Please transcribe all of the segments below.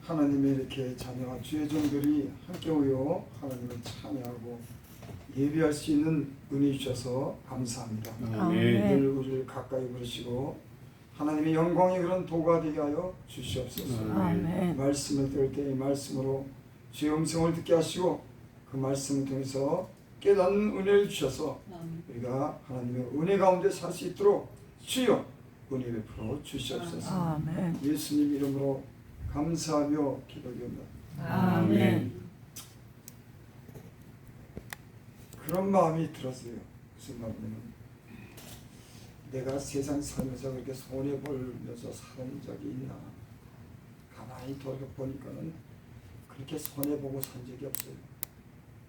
하나님의 이렇게 자녀와 주의 종들이 함께 모여 하나님을 찬양하고 예배할 수 있는 은혜 주셔서 감사합니다. 늘 우리를 가까이 부르시고 하나님의 영광이 그런 도가 되게 하여 주시옵소서. 말씀을 들을 때 이 말씀으로 주의 음성을 듣게 하시고 그 말씀을 통해서 깨닫는 은혜를 주셔서 우리가 하나님의 은혜 가운데 살 수 있도록 주여 은혜 베풀어 주시옵소서. 예수님 이름으로 감사하며 기도드립니다. 아멘. 그런 마음이 들었어요. 무슨 마음이냐면 내가 세상 살면서 그렇게 손해보면서 사는 적이 있나. 가만히 돌아보니까는 그렇게 손해보고 산 적이 없어요.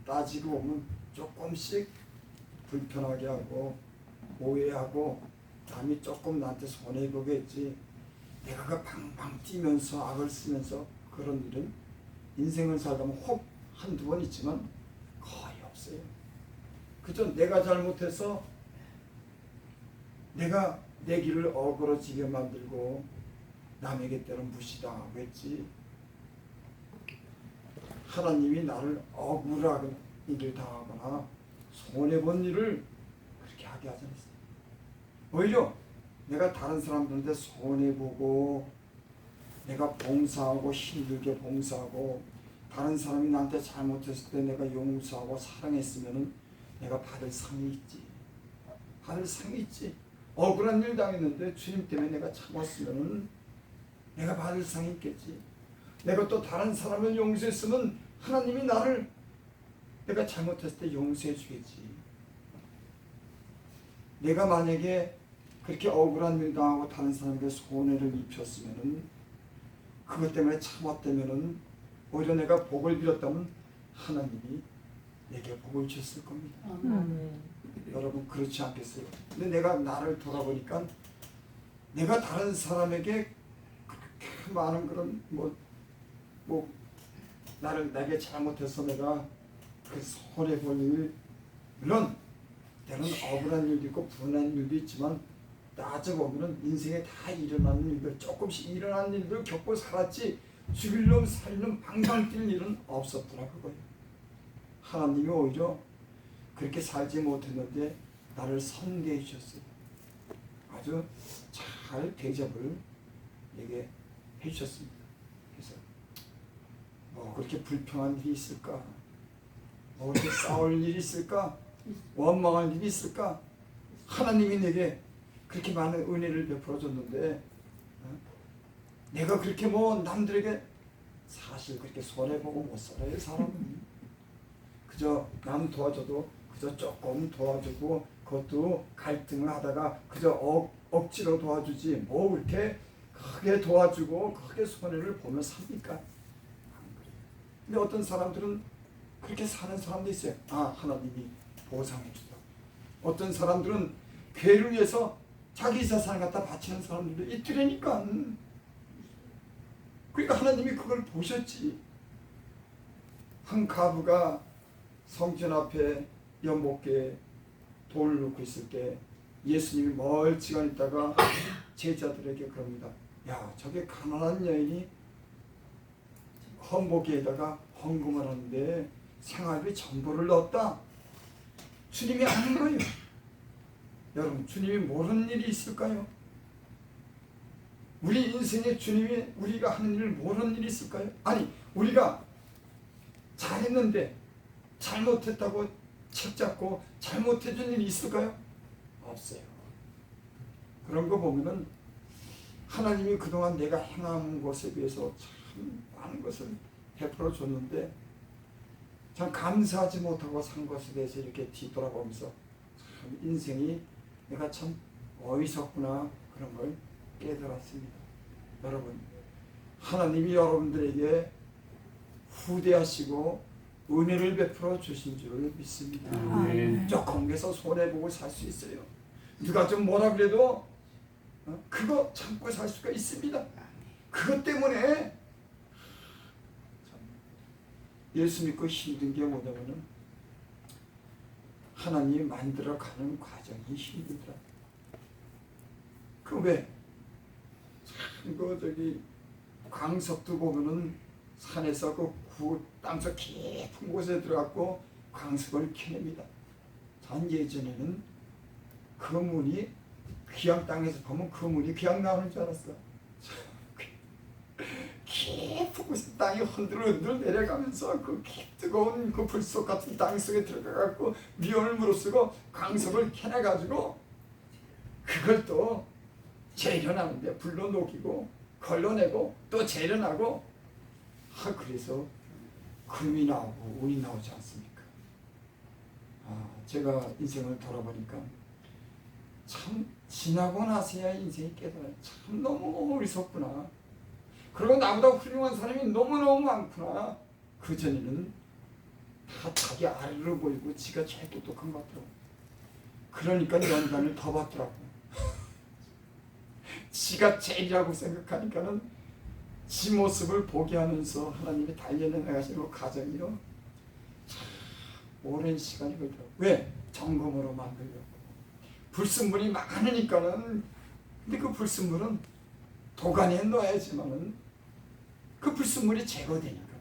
따지고 보면 조금씩 불편하게 하고 오해하고 남이 조금 나한테 손해보겠지. 내가 그 방방 뛰면서 악을 쓰면서 그런 일은 인생을 살다 보면 혹 한두 번 있지만 거의 없어요. 그저 내가 잘못해서 내가 내 길을 어그러지게 만들고 남에게 때론 무시당하고 했지. 하나님이 나를 억울하게 일을 당하거나 손해본 일을 그렇게 하게 하지 않았어요. 오히려 내가 다른 사람들한테 손해보고 내가 봉사하고 힘들게 봉사하고 다른 사람이 나한테 잘못했을 때 내가 용서하고 사랑했으면 내가 받을 상이 있지. 받을 상이 있지. 억울한 일 당했는데 주님 때문에 내가 참았으면 내가 받을 상이 있겠지. 내가 또 다른 사람을 용서했으면 하나님이 나를 내가 잘못했을 때 용서해 주겠지. 내가 만약에 그렇게 억울한 일 당하고 다른 사람에게 손해를 입혔으면 그것 때문에 참았다면 오히려 내가 복을 빌었다면 하나님이 내게 복을 주셨을 겁니다. 여러분 그렇지 않겠어요? 근데 내가 나를 돌아보니까 내가 다른 사람에게 그렇게 많은 그런 내게 잘못해서 내가 그 손해볼 일, 물론 때로는 억울한 일도 있고 분한 일도 있지만 따져보면 인생에 다 일어나는 일들, 조금씩 일어나는 일들 겪고 살았지 죽일 놈 살릴 놈 방방 뛸 일은 없었더라 그거예요. 하나님이 오히려 그렇게 살지 못했는데 나를 선대해 주셨어요. 아주 잘 대접을 내게 해주셨습니다. 그래서 뭐 그렇게 불평한 일이 있을까? 뭐 그렇게 싸울 일이 있을까? 원망할 일이 있을까? 하나님이 내게 그렇게 많은 은혜를 베풀어 줬는데 내가 그렇게 뭐 남들에게 사실 그렇게 손해보고 못 살아요. 사람은 그저 남 도와줘도 그저 조금 도와주고 그것도 갈등을 하다가 그저 억지로 도와주지 뭐 그렇게 크게 도와주고 크게 손해를 보면 삽니까? 근데 어떤 사람들은 그렇게 사는 사람도 있어요. 아, 하나님이 보상해 주다. 어떤 사람들은 괴를 위해서 자기 재산을 갖다 바치는 사람들도 있더라니까. 그러니까 하나님이 그걸 보셨지. 한 가부가 성전 앞에 연못가에 돌을 놓고 있을 때 예수님이 멀찌감 있다가 제자들에게 그럽니다. 야, 저게 가난한 여인이 헌목에다가 헌금을 하는데 생활비 전부를 넣었다. 주님이 아는 거예요. 여러분, 주님이 모르는 일이 있을까요? 우리 인생에 주님이 우리가 하는 일을 모르는 일이 있을까요? 아니, 우리가 잘했는데 잘못했다고 책잡고 잘못해준 일이 있을까요? 없어요. 그런 거 보면은 하나님이 그동안 내가 행한 것에 비해서 참 많은 것을 베풀어 줬는데 참 감사하지 못하고 산 것에 대해서 이렇게 뒤돌아보면서 참 인생이 내가 참 어리석구나 그런 걸 깨달았습니다. 여러분, 하나님이 여러분들에게 후대하시고 은혜를 베풀어 주신 줄 믿습니다. 조금에서 손해보고 살 수 있어요. 누가 좀 뭐라 그래도 그거 참고 살 수가 있습니다. 그것 때문에 예수 믿고 힘든 게 뭐냐면은 하나님이 만들어가는 과정이 힘들더라. 그 왜? 그 저기 광석도 보면은 산에서 그 땅속 깊은 곳에 들어갔고 광석을 캐냅니다. 전 예전에는 그 문이 귀양 땅에서 보면 그 문이 귀양 나오는 줄 알았어. 깊은 곳에 땅이 흔들흔들 내려가면서 그 뜨거운 그 불속 같은 땅 속에 들어가갖고 미온을 무릅쓰고 광석을 캐내가지고 그걸 또 재련하는데 불로 녹이고 걸러내고 또 재련하고 그래서 금이 나오고 운이 나오지 않습니까? 제가 인생을 돌아보니까 참 지나고 나서야 인생이 깨달아요. 참 너무 어리석구나. 그리고 나보다 훌륭한 사람이 너무너무 많구나. 그전에는 다 자기 아래로 보이고 지가 제일 똑똑한 것 같더라고. 그러니까 연단을 더 받더라고. 지가 제일이라고 생각하니까는 지 모습을 보게 하면서 하나님이 단련해 나가시는 가정이요. 오랜 시간이 걸리더라고. 왜? 점검으로 만들려고. 불순물이 많으니까는. 근데 그 불순물은 도가니에 넣어야지만은 그 불순물이 제거되니까.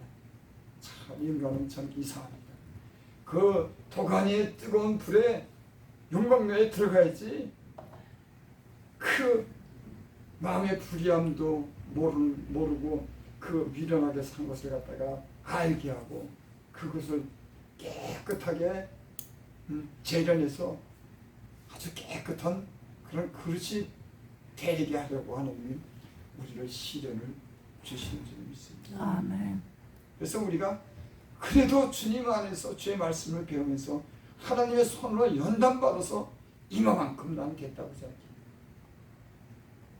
참 인간은 참 이상합니다. 그 도가니의 뜨거운 불에 용광로에 들어가야지 그 마음의 불의함도 모르고 그 미련하게 산 것을 갖다가 알게 하고 그것을 깨끗하게 재련해서 아주 깨끗한 그런 그릇이 되게 하려고 하는 우리를 시련을 주시는 줄 믿습니다. 아멘. 그래서 우리가 그래도 주님 안에서 주의 말씀을 배우면서 하나님의 손으로 연단받아서 이만큼 나는 됐다고 생각해요.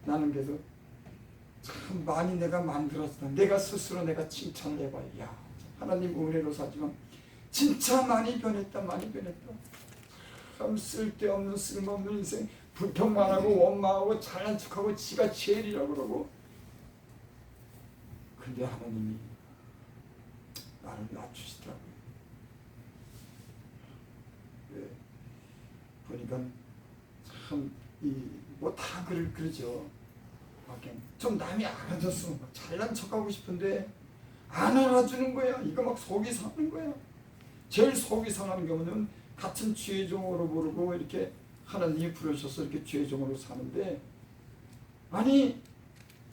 나는 그래도 참 많이 내가 만들었다. 내가 스스로 내가 칭찬을 해봐요. 야, 하나님 은혜로 사지만 진짜 많이 변했다. 많이 변했다. 참 쓸데없는 쓸모없는 인생, 불평만 하고 원망하고 잘난 척하고 지가 제일이라고 그러고. 근데 하나님이 나를 낮추시더라고요. 네. 보니까 참 뭐 다 그러죠. 좀 남이 알아줬으면 잘난 척하고 싶은데 안 알아주는 거야. 이거 막 속이 상하는 거야. 제일 속이 상하는 경우는 같은 주의 종으로 부르고 이렇게 하나님이 부르셔서 이렇게 주의 종으로 사는데 아니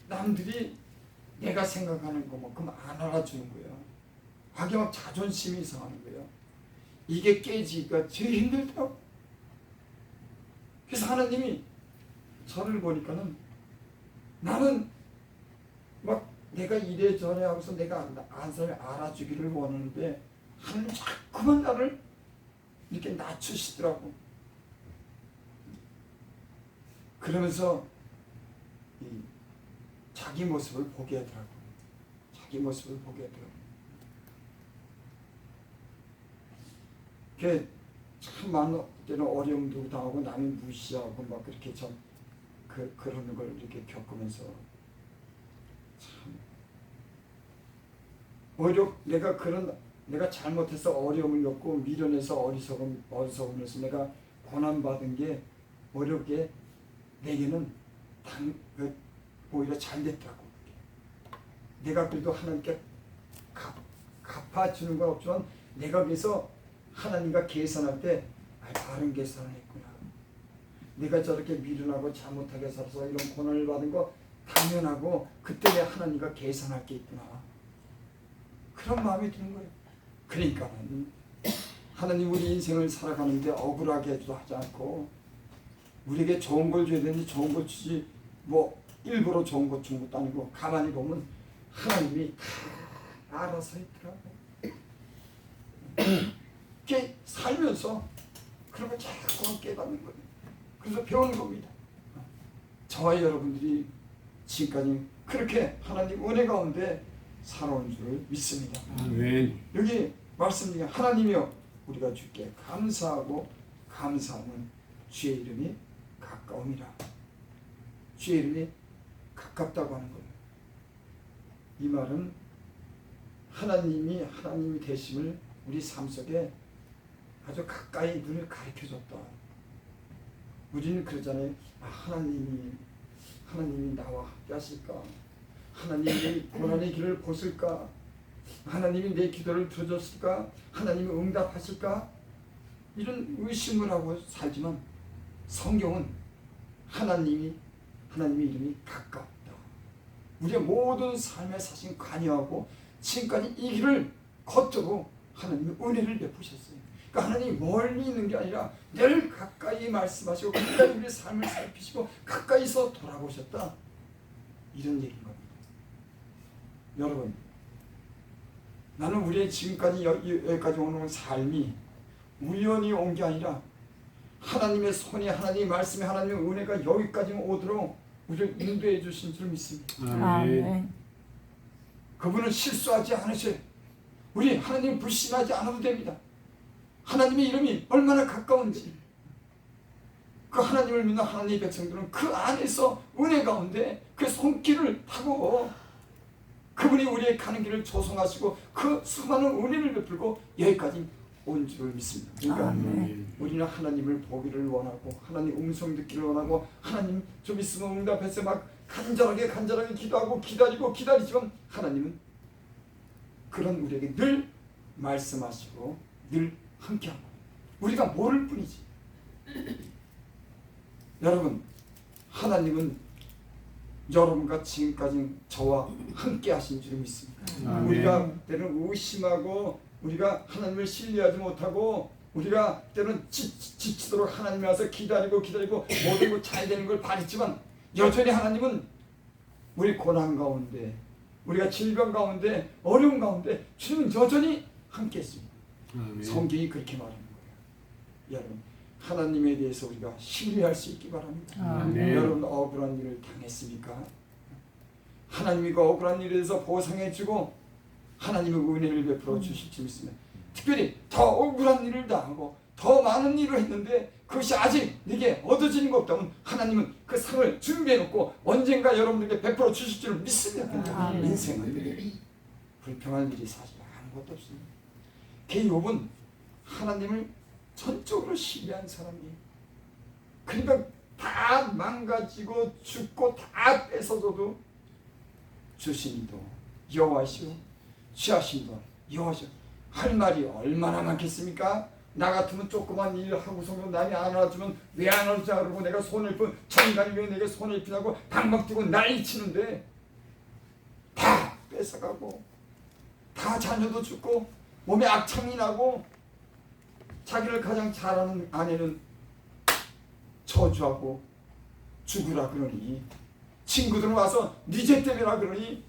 남들이 내가 생각하는 것만큼 안 알아주는 거야. 하게 막 자존심이 상하는 거야. 이게 깨지기가 제일 힘들다고. 그래서 하나님이 저를 보니까는 나는 막 내가 이래저래 하고서 내가 안 사람이 알아주기를 원하는데 하나님 자꾸만 나를 이렇게 낮추시더라고. 그러면서 자기 모습을 보게 하더라고. 자기 모습을 보게 하더라고. 그게 참 많은 때는 어려움도 당하고 남이 무시하고 막 그렇게 참 그런 걸 이렇게 겪으면서 참 오히려 내가 잘못해서 어려움을 겪고 미련해서 어리석으면서 내가 고난받은 게 어렵게 내게는 오히려 잘 됐다고. 내가 그래도 하나님께 갚아주는 건 없지만 내가 그래서 하나님과 계산할 때 바른 계산을 했구나. 내가 저렇게 미련하고 잘못하게 살아서 이런 고난을 받은 거 당연하고 그때 내 하나님과 계산할 게 있구나. 그런 마음이 드는 거예요. 그러니까는 하나님 우리 인생을 살아가는데 억울하게 해도 하지 않고 우리에게 좋은 걸 줘야 되는데 좋은 걸 주지 뭐 일부러 좋은 거 준 것도 아니고 가만히 보면 하나님이 다 알아서 있더라고요. 이렇게 살면서 그런 걸 자꾸 깨닫는 거예요. 그래서 배우는 겁니다. 저와 여러분들이 지금까지 그렇게 하나님 은혜 가운데 살아온 줄 믿습니다. 아멘. 여기 말씀 중에 하나님이여 우리가 주께 감사하고 감사하는 주의 이름이 가까움이라. 주의 이름이 가깝다고 하는 거예요. 이 말은 하나님이 되심을 우리 삶 속에 아주 가까이 눈을 가르쳐줬다. 우리는 그러잖아요. 하나님이 나와 함께 하실까? 하나님이 고난의 길을 보실까? 하나님이 내 기도를 들어줬을까? 하나님이 응답하실까? 이런 의심을 하고 살지만 성경은 하나님의 이름이 가깝다. 우리의 모든 삶에 사실 관여하고 지금까지 이 길을 걷도록 하나님이 은혜를 베푸셨어요. 그러니까 하나님이 멀리 있는 게 아니라 늘 가까이 말씀하시고 가까이 우리의 삶을 살피시고 가까이서 돌아보셨다. 이런 얘기인 겁니다. 여러분, 나는 우리의 지금까지 여기까지 오는 삶이 우연히 온 게 아니라 하나님의 손이, 하나님의 말씀이, 하나님의 은혜가 여기까지 오도록 우리를 인도해 주신 줄 믿습니다. 아멘. 그분은 실수하지 않으셔요. 우리 하나님 불신하지 않아도 됩니다. 하나님의 이름이 얼마나 가까운지, 그 하나님을 믿는 하나님의 백성들은 그 안에서 은혜 가운데 그 손길을 타고 그분이 우리의 가는 길을 조성하시고 그 수많은 은혜를 베풀고 여기까지 온 줄 믿습니다. 그러니까 우리는 하나님을 보기를 원하고 하나님 음성 듣기를 원하고 하나님 좀 있으면 응답해서 막 간절하게 기도하고 기다리지만 하나님은 그런 우리에게 늘 말씀하시고 늘 함께하고 우리가 모를 뿐이지. 여러분, 하나님은 여러분과 지금까지 저와 함께 하신 줄 믿습니다. 우리가 때로는 의심하고 우리가 하나님을 신뢰하지 못하고 우리가 때로는 지치도록 하나님 와서 기다리고 모든 것 잘 되는 걸 바랬지만 여전히 하나님은 우리 고난 가운데 우리가 질병 가운데 어려움 가운데 주님은 여전히 함께 했습니다. 성경이 그렇게 말하는 거예요. 여러분, 하나님에 대해서 우리가 신뢰할 수 있기 바랍니다. 여러분, 억울한 일을 당했습니까? 하나님이 그 억울한 일에 대해서 보상해주고 하나님의 은혜를 베풀어 주실 줄 믿습니다. 특별히 더 억울한 일을 당하고 더 많은 일을 했는데 그것이 아직 내게 얻어지는 것 없다면 하나님은 그 상을 준비해놓고 언젠가 여러분들에게 베풀어 주실 줄 믿습니다. 인생은 불평할 일이 사실 아무것도 없습니다. 욥은 하나님을 전적으로 신뢰한 사람이에요. 그러니까 다 망가지고 죽고 다 뺏어져도 주시니도 여호와시오, 취하신도 여호와시오. 할 말이 얼마나 많겠습니까? 나 같으면 조그만 일 하고서 남이 안 알아주면 왜 안 알아주냐 그러고 내가 손을 펴 천간이 왜 내게 손을 피냐고 방방 뛰고 난리치는데 다 뺏어가고 다 자녀도 죽고 몸에 악창이 나고 자기를 가장 잘하는 아내는 저주하고 죽으라 그러니 친구들은 와서 네 죄 때문이라 그러니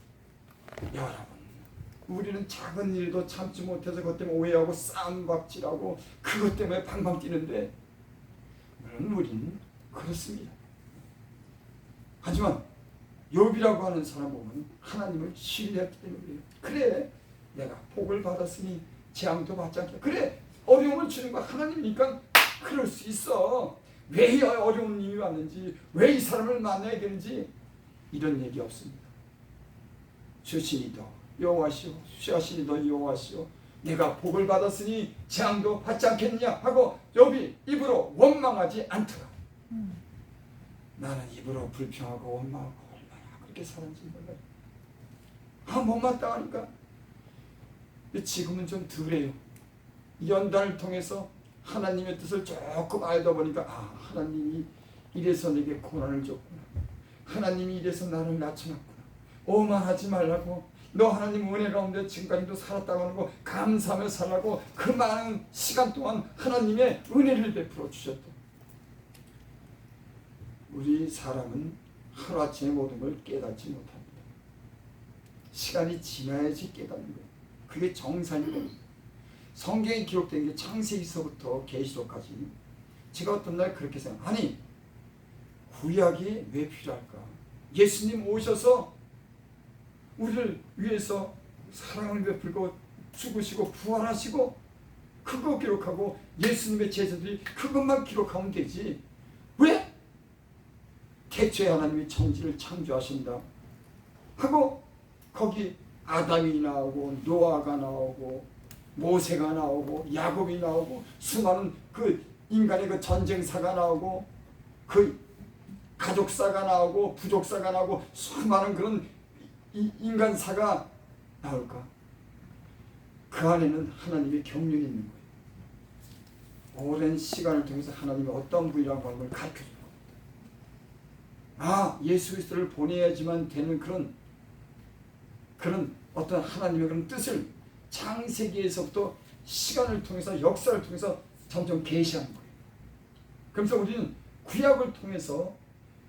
여러분, 우리는 작은 일도 참지 못해서 그것 때문에 오해하고 싸움박질하고 그것 때문에 방방 뛰는데 물론 우리는 그렇습니다. 하지만 욥이라고 하는 사람 보면 하나님을 신뢰했기 때문에 그래 내가 복을 받았으니 재앙도 받지 않게 그래 어려움을 주는 거 하나님이니까 그럴 수 있어. 왜 이 어려운 일이 왔는지 왜 이 사람을 만나야 되는지 이런 얘기 없습니다. 주시니도 여호와시오, 취하시니도 여호와시오, 내가 복을 받았으니 재앙도 받지 않겠느냐 하고 욥이 입으로 원망하지 않더라. 나는 입으로 불평하고 원망하고 얼마나 그렇게 살았는지 몰라요. 못마땅하니까. 지금은 좀 덜해요. 연단을 통해서 하나님의 뜻을 조금 알다 보니까 하나님이 이래서 내게 고난을 줬구나. 하나님이 이래서 나를 낮춰놨구나. 오만하지 말라고 너 하나님 은혜 가운데 지금까지도 살았다고 하는 거 감사하며 살라고 그 많은 시간 동안 하나님의 은혜를 베풀어 주셨다. 우리 사람은 하루아침에 모든 걸 깨닫지 못합니다. 시간이 지나야지 깨닫는 거예요. 그게 정상인 겁니다. 성경에 기록된 게 창세기서부터 계시록까지 제가 어떤 날 그렇게 생각해요. 아니 구약이 왜 필요할까? 예수님 오셔서 우리를 위해서 사랑을 베풀고 죽으시고 부활하시고 그거 기록하고 예수님의 제자들이 그것만 기록하면 되지. 왜? 태초에 하나님이 천지를 창조하신다 하고 거기 아담이 나오고 노아가 나오고 모세가 나오고 야곱이 나오고 수많은 그 인간의 그 전쟁사가 나오고 그 가족사가 나오고 부족사가 나오고 수많은 그런 인간사가 나올까? 그 안에는 하나님의 경륜이 있는 거예요. 오랜 시간을 통해서 하나님이 어떤 분이라고 하는 걸 가르쳐주는 겁니다. 예수 그리스도를 보내야지만 되는 그런 어떤 하나님의 그런 뜻을 창세기에서부터 시간을 통해서 역사를 통해서 점점 계시하는 거예요. 그래서 우리는 구약을 통해서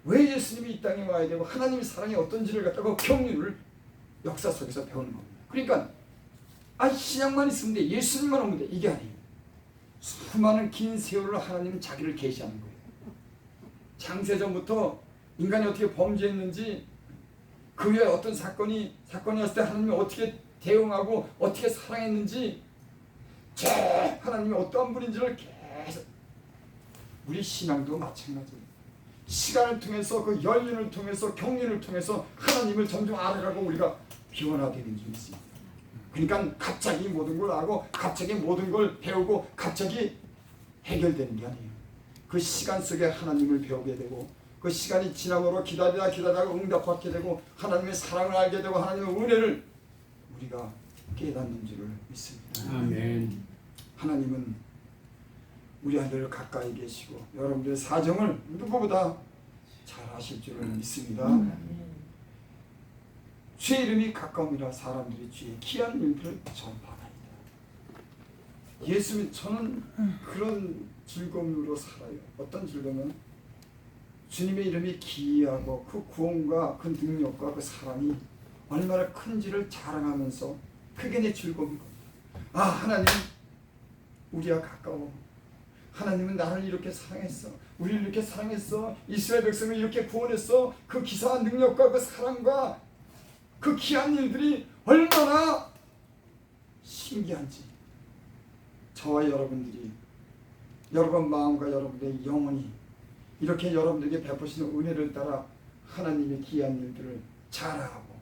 왜 예수님이 이 땅에 와야 되고 하나님의 사랑이 어떤지를 갖다가 경륜을 역사 속에서 배우는 겁니다. 그러니까 신약만 있으면 돼, 예수님만 오면 돼, 이게 아니에요. 수많은 긴 세월을 하나님은 자기를 계시하는 거예요. 창세전부터 인간이 어떻게 범죄했는지, 그 후에 어떤 사건이 왔을 때 하나님이 어떻게 대응하고 어떻게 사랑했는지, 하나님이 어떠한 분인지를 계속, 우리 신앙도 마찬가지예요. 시간을 통해서 그 연륜을 통해서 경륜을 통해서 하나님을 점점 알아가고 우리가 변화되는 줄 있습니다. 그러니까 갑자기 모든 걸 알고 갑자기 모든 걸 배우고 갑자기 해결되는 게 아니에요. 그 시간 속에 하나님을 배우게 되고 그 시간이 지나므로 기다리다가 응답받게 되고 하나님의 사랑을 알게 되고 하나님의 은혜를 우리가 깨닫는 줄을 믿습니다. 아멘. 하나님은 우리 아들 가까이 계시고 여러분들의 사정을 누구보다 잘 아실 줄을 믿습니다. 주의 이름이 가까움이라 사람들이 주의 귀한 일들을 전파하나이다. 예수님, 저는 그런 즐거움으로 살아요. 어떤 즐거움은 주님의 이름이 기이하고 그 구원과 그 능력과 그 사랑이 얼마나 큰지를 자랑하면서 그게 내 즐거움인 겁니다. 하나님 우리와 가까워. 하나님은 나를 이렇게 사랑했어. 우리를 이렇게 사랑했어. 이스라엘 백성을 이렇게 구원했어. 그 기사와 능력과 그 사랑과 그 귀한 일들이 얼마나 신기한지 저와 여러분들이 여러분 마음과 여러분의 영혼이 이렇게 여러분들에게 베푸시는 은혜를 따라 하나님의 귀한 일들을 자랑하고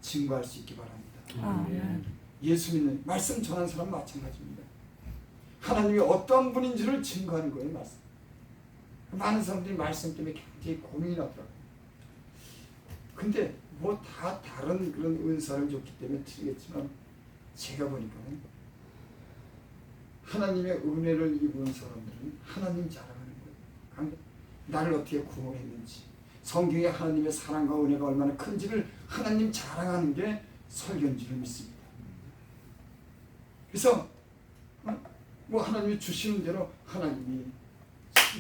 증거할 수 있기 바랍니다. 예수 믿는 말씀 전하는 사람 마찬가지입니다. 하나님이 어떤 분인지를 증거하는 거예요. 말씀. 많은 사람들이 말씀 때문에 굉장히 고민이 나더라고요. 근데 뭐 다 다른 그런 은사를 줬기 때문에 틀리겠지만 제가 보니까는 하나님의 은혜를 입은 사람들은 하나님 자랑하는 거예요. 나를 어떻게 구원했는지, 성경에 하나님의 사랑과 은혜가 얼마나 큰지를 하나님 자랑하는 게 설교인 줄 믿습니다. 그래서 뭐 하나님이 주시는 대로 하나님이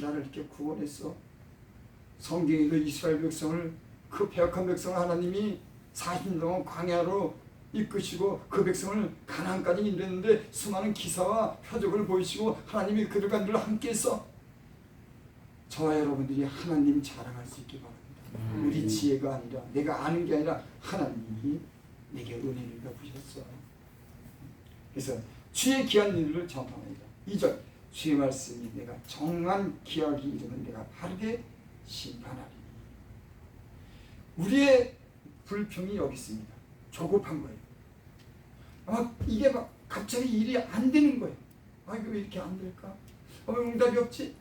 나를 이렇게 구원했어. 성경에 그 이스라엘 백성을, 그 배역한 백성을 하나님이 40년 동안 광야로 이끄시고 그 백성을 가나안까지 인도했는데 수많은 기사와 표적을 보이시고 하나님이 그들과 늘 함께했어. 저와 여러분들이 하나님 자랑할 수 있기 바랍니다. 우리 지혜가 아니라, 내가 아는 게 아니라 하나님이 내게 은혜를 베푸셨어. 그래서 주의 귀한 일을 전파합니다. 2절, 주의 말씀이 내가 정한 기약이 이르면 내가 바르게 심판하리니. 우리의 불평이 여기 있습니다. 조급한 거예요. 이게 막 갑자기 일이 안 되는 거예요. 이거 왜 이렇게 안 될까? 왜 응답이 없지?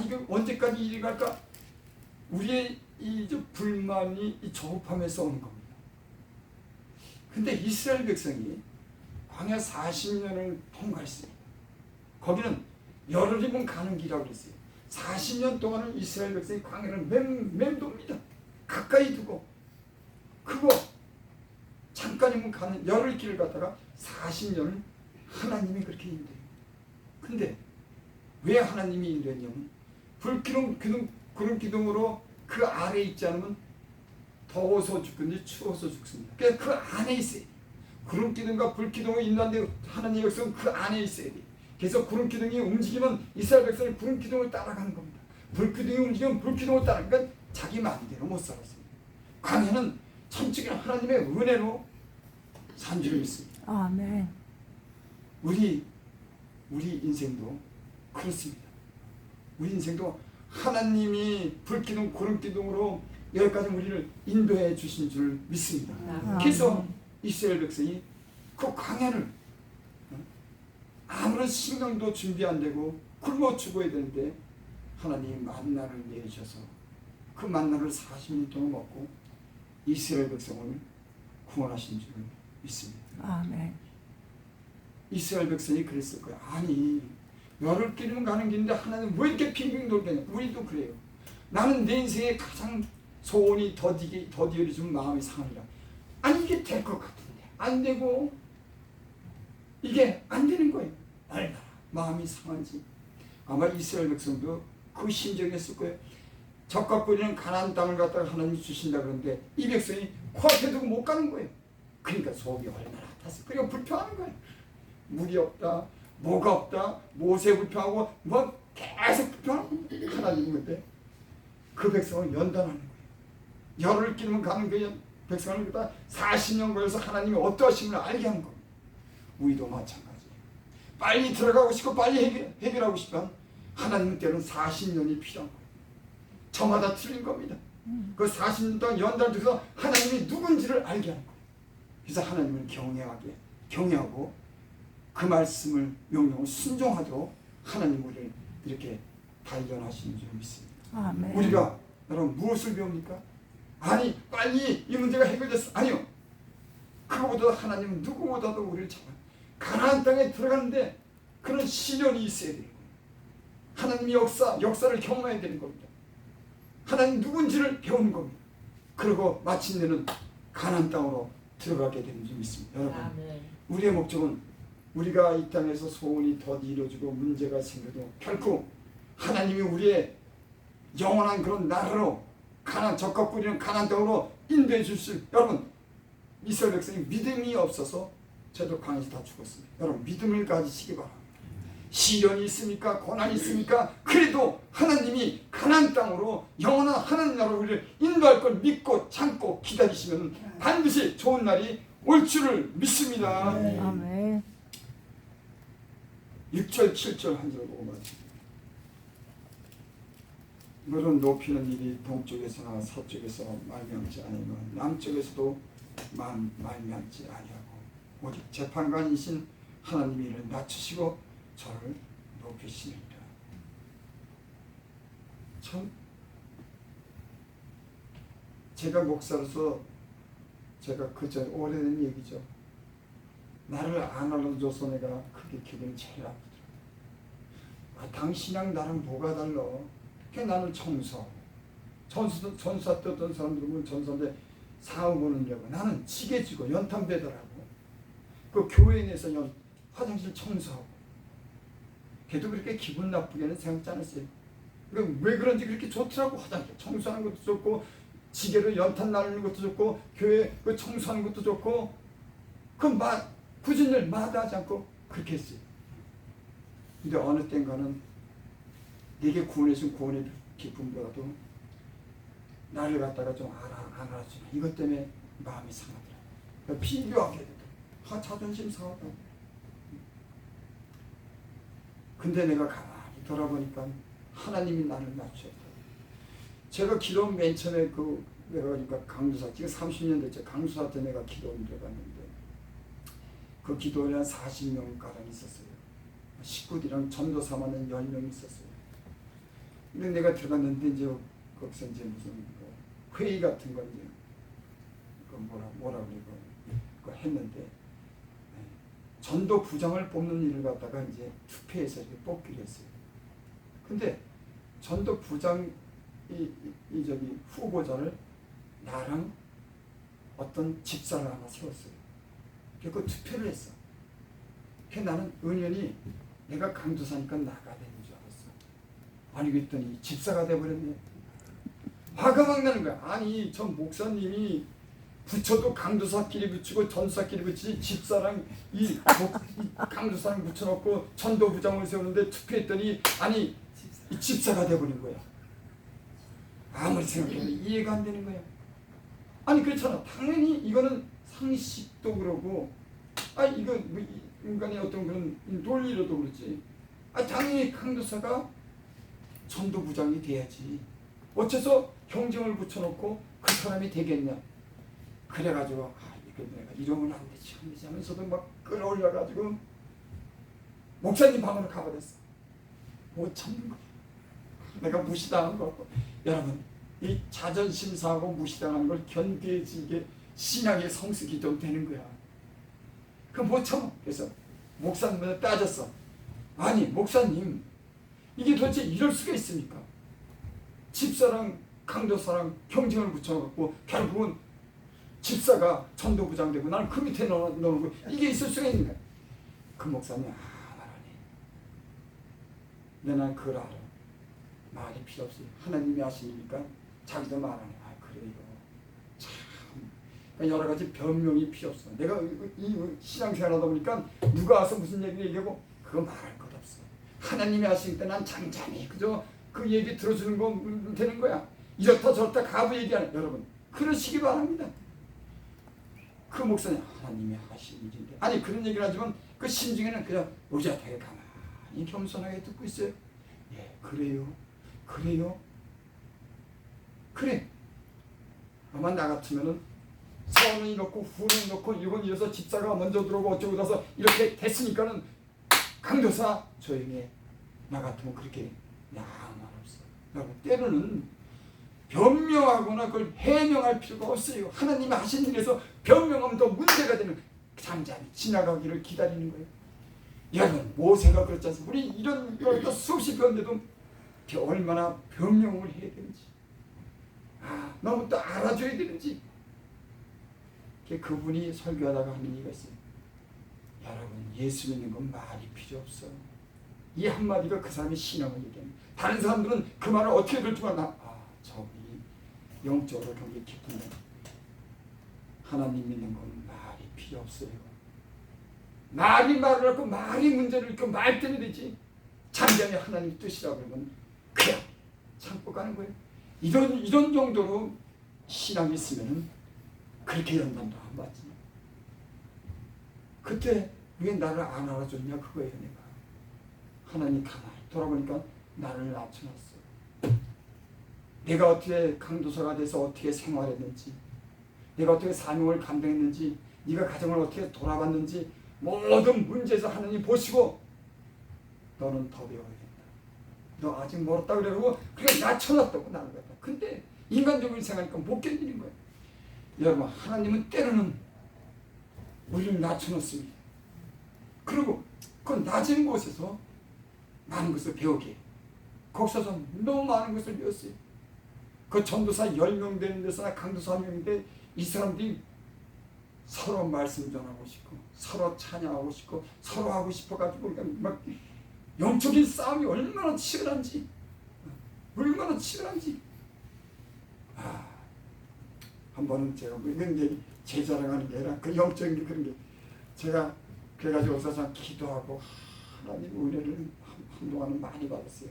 이거 언제까지 일이 갈까? 우리의 이 불만이 이 조급함에서 오는 겁니다. 근데 이스라엘 백성이 광야 40년을 통과했습니다. 거기는 열흘이면 가는 길이라고 그랬어요. 40년 동안은 이스라엘 백성이 광야를 맴돕니다. 가까이 두고 그거 잠깐이면 가는 열흘 길을 갔다가 40년을 하나님이 그렇게 인도해요. 근데 왜 하나님이 인도했냐면 구름 기둥으로 그 아래에 있지 않으면 더워서 죽든지 추워서 죽습니다. 그래서 그 안에 있어야 돼요. 구름 기둥과 불 기둥을 인도하는데 하나님의 백성은 그 안에 있어야 돼요. 그래서 구름 기둥이 움직이면 이스라엘 백성이 구름 기둥을 따라가는 겁니다. 불 기둥이 움직이면 불 기둥을 따라가니까 자기 마음대로 못 살았습니다. 광야는 천적인 하나님의 은혜로 산 줄 믿습니다. 아멘. 우리 인생도 그렇습니다. 우리 인생도 하나님이 불기둥 구름기둥으로 여기까지 우리를 인도해 주신 줄 믿습니다. 그래서 이스라엘 백성이 그 광야를 아무런 신경도 준비 안 되고 굶어 죽어야 되는데 하나님이 만나를 내리셔서 그 만나를 40년 동안 먹고 이스라엘 백성을 구원하신 줄 믿습니다. 아멘. 이스라엘 백성이 그랬을 거야. 아니 열을 끼리면 가는 길인데 하나님 왜 이렇게 빙빙 돌겠냐. 우리도 그래요. 나는 내 인생에 가장 소원이 더디어지면 마음이 상합니다. 아니 이게 될 것 같은데 안 되고 이게 안 되는 거예요. 얼마나 마음이 상한지. 아마 이스라엘 백성도 그 심정이었을 거예요. 적과 꿀이는 가나안 땅을 갖다가 하나님이 주신다 그러는데 이 백성이 코앞에 두고 못 가는 거예요. 그러니까 속이 얼마나 탔어. 그리고 불평하는 거예요. 물이 없다, 뭐가 없다, 모세 불평하고 뭐 계속 불평하고 하나님 근데 그 백성을 연단하는 거예요. 열을 끼면 가는 그 백성을 갖다 40년 걸려서 하나님이 어떠하심을 알게 한 거예요. 우리도 마찬가지예요. 빨리 들어가고 싶고 빨리 해결하고 싶으면 하나님 때는 40년이 필요한 거예요. 저마다 틀린 겁니다. 그 40년 동안 연단을 통해서 하나님이 누군지를 알게 하는 거예요. 그래서 하나님을 경외하고 그 말씀을 명령을 순종하도록 하나님 우리를 이렇게 단련하시는 줄 믿습니다. 아멘. 우리가 여러분 무엇을 배웁니까? 아니 빨리 이 문제가 해결됐어. 아니요. 그거보다 하나님은 누구보다도 우리를 가나안 땅에 들어가는데 그런 시련이 있어야 돼요. 하나님의 역사를 경험해야 되는 겁니다. 하나님 누군지를 배우는 겁니다. 그리고 마침내는 가나안 땅으로 들어가게 되는 줄 믿습니다. 여러분 아멘. 우리의 목적은 우리가 이 땅에서 소원이 더디 이루어지고 문제가 생겨도 결코 하나님이 우리의 영원한 그런 나라로 적과 꿀이는 가나안 땅으로 인도해 주실. 여러분 이스라엘 백성이 믿음이 없어서 저도 광야에서 다 죽었습니다. 여러분 믿음을 가지시기 바랍니다. 시련이 있습니까? 고난이 있습니까? 그래도 하나님이 가나안 땅으로 영원한 하나님 나라로 우리를 인도할 걸 믿고 참고 기다리시면 반드시 좋은 날이 올 줄을 믿습니다. 아멘. 6절 7절 한 절 보고 말입니다. 물은 높이는 일이 동쪽에서나 서쪽에서 말미암지 아니면 남쪽에서도 말미암지 아니하고 오직 재판관이신 하나님이 이를 낮추시고 저를 높이시니라. 참 제가 목사로서 제가 그전 오래된 얘기죠. 나를 안 알아줘서 내가 그게 기분이 제일 아프더라고요. 당신이랑 나랑 뭐가 달라? 그냥 나는 청소하고 전사 떴던 사람들은 전사인데 사업 보느냐고 나는 지게 지고 연탄 배달하고 그 교회 내에서 화장실 청소하고 걔도 그렇게 기분 나쁘게는 생각지 않았어요. 왜 그런지 그렇게 좋더라고. 화장실 청소하는 것도 좋고 지게로 연탄 나르는 것도 좋고 교회 그 청소하는 것도 좋고 굳은 일 마다하지 않고 그렇게 했어요. 근데 어느 땐가는 내게 구원해준 구원의 기쁨보다도 나를 갖다가 좀 알아주면 이것 때문에 마음이 상하더라고요. 비교하게 되더라고요. 자존심 상하다고. 근데 내가 가만히 돌아보니까 하나님이 나를 낮추었다. 제가 기도 맨 처음에 내가 그러니까 강주사 지금 30년 됐죠. 강주사 때 내가 기도원 들어갔는데 그 기도원에 한 40명 가량 있었어요. 식구들이랑 전도사만은 10명 있었어요. 근데 내가 들어갔는데 이제 거기서 이제 무슨 회의 같은 거 이제 뭐라 그러고 했는데 전도 부장을 뽑는 일을 갖다가 이제 투표해서 이렇게 뽑기로 했어요. 근데 전도 부장 저기 후보자를 나랑 어떤 집사를 하나 세웠어요. 그 투표를 했어. 그래서 나는 은연히 내가 강도사니까 나가 되는 줄 알았어. 아니 그랬더니 집사가 돼버렸네. 화가 막 나는 거야. 아니 전 목사님이 붙여도 강도사끼리 붙이고 전도사끼리 붙이지 집사랑 이 강도사랑 붙여놓고 전도부장을 세우는데 투표했더니 아니 이 집사가 돼버린 거야. 아무리 생각해도 이해가 안 되는 거야. 아니 그렇잖아. 당연히 이거는 상식도 그러고 이거 뭐 인간의 어떤 그런 논리로도 그렇지. 당연히 강도사가 전도부장이 돼야지. 어째서 경쟁을 붙여놓고 그 사람이 되겠냐. 그래가지고 이거 내가 이러면 안 되지 하면서도 막 끌어올려가지고 목사님 방으로 가버렸어. 못 참는 거야. 내가 무시당한 거 같고. 여러분 이 자존심 상하고 무시당하는 걸 견디지 이게 신앙의 성숙이 좀 되는 거야. 그럼 못 참아. 그래서 목사님한테 따졌어. 아니 목사님, 이게 도대체 이럴 수가 있습니까? 집사랑 강도사랑 경쟁을 붙여갖고 결국은 집사가 전도부장 되고 나는 그 밑에 넣고 이게 있을 수가 있는가? 그 목사님 말하네. 근데 난 그걸 알아. 말이 필요 없어요. 하나님이 하시니까 자기도 말하네. 그래요. 참. 그러니까 여러 가지 변명이 필요 없어. 내가 이 신앙생활하다 보니까 누가 와서 무슨 얘기를 얘기하고 그거 말할 것 없어. 하나님이 하시니까 난 잠잠히 그저 그 얘기 들어주는 거 되는 거야. 이렇다 저렇다 가부 얘기하는 여러분 그러시기 바랍니다. 그 목사님 하나님이 하신 일인데 아니 그런 얘기를 하지만 그 심중에는 그냥 의젓하게 가만히 겸손하게 듣고 있어요. 예, 그래요. 그래. 아마 나 같으면은 서원이 넣고 후원이 넣고 이건 이어서 집사가 먼저 들어오고 어쩌고 그래서 이렇게 됐으니까는 강도사 조용히 해. 나 같으면 그렇게 아무 말 없어. 여러분 때로는 변명하거나 그걸 해명할 필요가 없어요. 하나님이 하신 일에서 변명하면 더 문제가 되는 잠잠히 지나가기를 기다리는 거예요. 여러분 모세가 그렇지 않습니까? 우리 이런 걸 수없이 배웠는데도 얼마나 변명을 해야 되는지 너무 또 알아줘야 되는지 그분이 설교하다가 하는 얘기가 있어요. 여러분 예수 믿는 건 말이 필요 없어. 이 한마디가 그 사람의 신앙을 얘기합니다. 다른 사람들은 그 말을 어떻게 들을 줄 알아. 저기 영적으로 경계 깊은데 하나님 믿는 건 말이 필요 없어요. 말이 말을 하고 말이 문제를 일으켜 말 때문에 되지. 잠잠히 하나님 뜻이라고 그러면 그냥 참고 가는 거예요. 이런 정도로 신앙이 있으면은 그렇게 연단도 안 받지. 그때 왜 나를 안 알아줬냐 그거예요. 내가 하나님 가만히 돌아보니까 나를 낮춰놨어. 내가 어떻게 강도사가 돼서 어떻게 생활했는지, 내가 어떻게 사명을 감당했는지, 네가 가정을 어떻게 돌아봤는지 모든 문제에서 하나님 보시고 너는 더 배워야 된다. 너 아직 멀었다 그러고 그냥 낮춰놨다고 나를 갖다. 근데 인간적으로 생각하니까 못 견디는 거예요. 여러분 하나님은 때로는 우리를 낮춰놓습니다. 그리고 그 낮은 곳에서 많은 것을 배우게 해요. 거기서 너무 많은 것을 배웠어요. 그 전도사 10명 되는 데서나 강도사 1명인데 이 사람들이 서로 말씀 전하고 싶고 서로 찬양하고 싶고 서로 하고 싶어가지고 막 영적인 싸움이 얼마나 치열한지 한 번은 제가 이건 이제 제 자랑하는 게 아니라 그 영적인 게 그런 게 제가 그래가지고 어서 기도하고 하나님 은혜를 한동안은 많이 받았어요.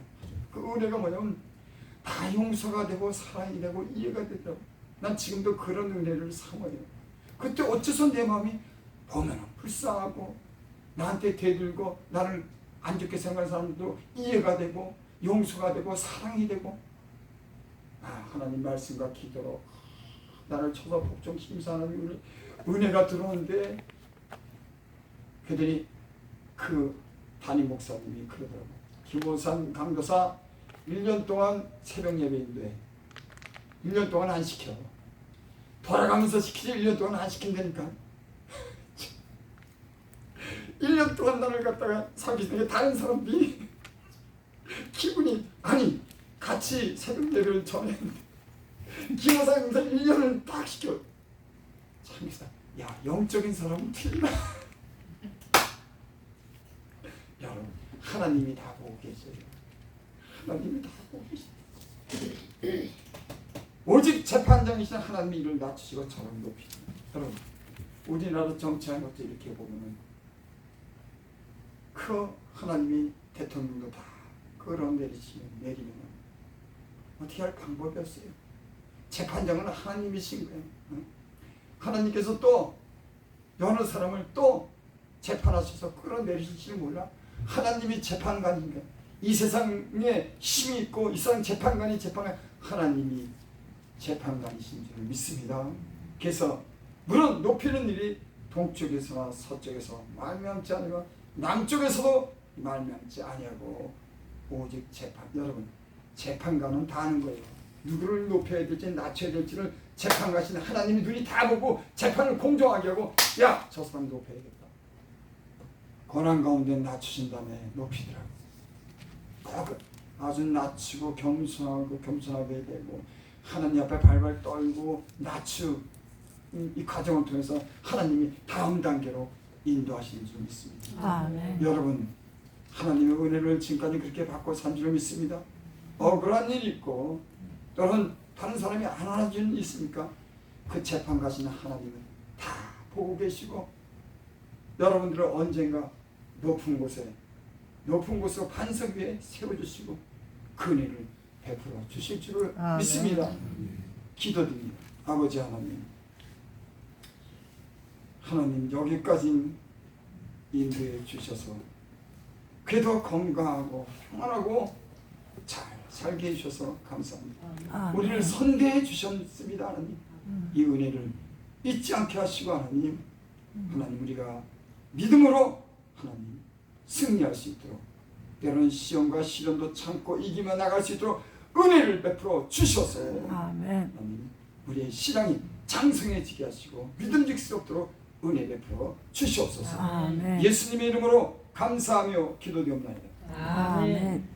그 은혜가 뭐냐면 다 용서가 되고 사랑이 되고 이해가 되더라고. 난 지금도 그런 은혜를 사모해요. 그때 어째서 내 마음이 보면 불쌍하고 나한테 대들고 나를 안 좋게 생각하는 사람들도 이해가 되고 용서가 되고 사랑이 되고 하나님 말씀과 기도로 나를 쳐서 복종 심사하는 은혜가 들어오는데 그들이 그 담임 목사님이 그러더라고. 김호산 강도사 1년 동안 새벽 예배인데 1년 동안 안 시켜. 돌아가면서 시키지 1년 동안 안 시킨다니까. 1년 동안 나를 갖다가 사귀는 다른 사람들이 기분이 아니 같이 새벽 예배를 전했는데 김호산 강도사 1년을 딱 시켜. 참 야 영적인 사람은 틀리다. 여러분 하나님이 다 보고 계세요. 하나님이 다 보고 계세요. 오직 재판장이신 하나님이 이를 낮추시고 저를 높이십니다. 여러분 우리나라 정치하는 것도 이렇게 보면은 그 하나님이 대통령도 다 끌어내리시면 내리면 어떻게 할 방법이 없어요. 재판장은 하나님이신 거예요. 하나님께서 또 여러 사람을 또 재판하셔서 끌어내리실지 몰라. 하나님이 재판관인가? 이 세상에 힘이 있고 이 세상 재판관이 하나님이 재판관이신 줄 믿습니다. 그래서 물론 높이는 일이 동쪽에서나 서쪽에서 말미암지 아니고 남쪽에서도 말미암지 아니하고 오직 재판. 여러분 재판관은 다 아는 거예요. 누구를 높여야 될지 낮춰야 될지를 재판가신 하나님이 눈이 다 보고 재판을 공정하게 하고 야 저 사람 높여야겠다. 고난 가운데 낮추신 다음에 높이더라고. 꼭 아주 낮추고 겸손하게 되고 하나님 앞에 발발 떨고 이 과정을 통해서 하나님이 다음 단계로 인도하시는 줄 믿습니다. 아멘. 여러분, 하나님의 은혜를 지금까지 그렇게 받고 산 줄 믿습니다. 억울한 일이 있고 또는 다른 사람이 안 하는 일이 있습니까? 그 재판 가시는 하나님은 다 보고 계시고 여러분들을 언젠가 높은 곳으로 반석 위에 세워주시고 그 은혜를 베풀어 주실 줄을 아멘. 믿습니다. 기도드립니다. 아버지 하나님 여기까지 인도해 주셔서 그래도 건강하고 평안하고 잘 살게 해주셔서 감사합니다. 아멘. 우리를 선대해 주셨습니다. 하나님 이 은혜를 잊지 않게 하시고 하나님 우리가 믿음으로 하나님 승리할 수 있도록 때로는 시험과 시련도 참고 이기며 나갈 수 있도록 은혜를 베풀어 주셔서 아멘. 하나님 우리의 신앙이 장성해지게 하시고 믿음직스럽도록 은혜 베풀어 주시옵소서. 아멘. 예수님의 이름으로 감사하며 기도드리옵나이다. 아멘.